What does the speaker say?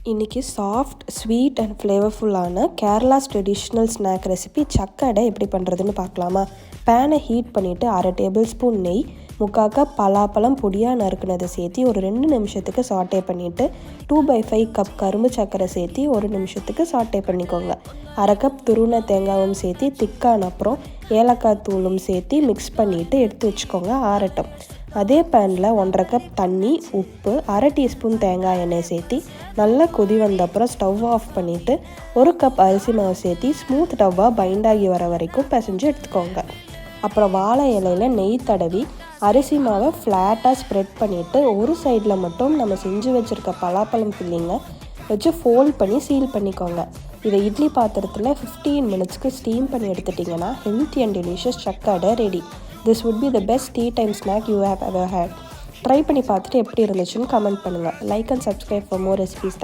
இன்றைக்கி soft, sweet and ஃப்ளேவர்ஃபுல்லான Kerala's traditional snack recipe chakkada எப்படி பண்ணுறதுன்னு பார்க்கலாமா? பேனை ஹீட் பண்ணிவிட்டு 1/2 டேபிள் ஸ்பூன் நெய், 3/4 கப் பலாப்பழம் பொடியாக நறுக்குனதை சேர்த்து ஒரு 2 நிமிஷத்துக்கு சாட்டே பண்ணிவிட்டு 2/5 கப் கரும்பு சர்க்கரை சேர்த்து 1 நிமிஷத்துக்கு சாட்டே பண்ணிக்கோங்க. 1/2 கப் துருவின தேங்காயும் சேர்த்து திக்கான அப்புறம் ஏலக்காய் தூளும் சேர்த்து மிக்ஸ் பண்ணிவிட்டு எடுத்து வச்சுக்கோங்க, ஆறட்டும். அதே பேனில் 1/2 கப் தண்ணி, உப்பு, 1/2 டீஸ்பூன் தேங்காய் எண்ணெய் சேர்த்து நல்லா கொதி வந்த அப்புறம் ஸ்டவ் ஆஃப் பண்ணிவிட்டு 1 கப் அரிசி மாவு சேர்த்து ஸ்மூத் டவ்வாக பைண்ட் ஆகி வர வரைக்கும் பிசைஞ்சு எடுத்துக்கோங்க. அப்புறம் வாழை இலையில் நெய் தடவி அரிசி மாவை ஃப்ளாட்டாக ஸ்ப்ரெட் பண்ணிவிட்டு ஒரு சைடில் மட்டும் நம்ம செஞ்சு வச்சுருக்க பலாப்பழம் ஃபில்லிங்கை வச்சு ஃபோல்ட் பண்ணி சீல் பண்ணிக்கோங்க. இதை இட்லி பாத்திரத்தில் 15 மினிட்ஸ்க்கு ஸ்டீம் பண்ணி எடுத்துட்டிங்கன்னா healthy and delicious chakkada ready. This would be the best tea time snack you have ever had. Try பண்ணி பார்த்துட்டு எப்படி இருந்துச்சுன்னு கமெண்ட் பண்ணுங்கள். Like and subscribe for more recipes.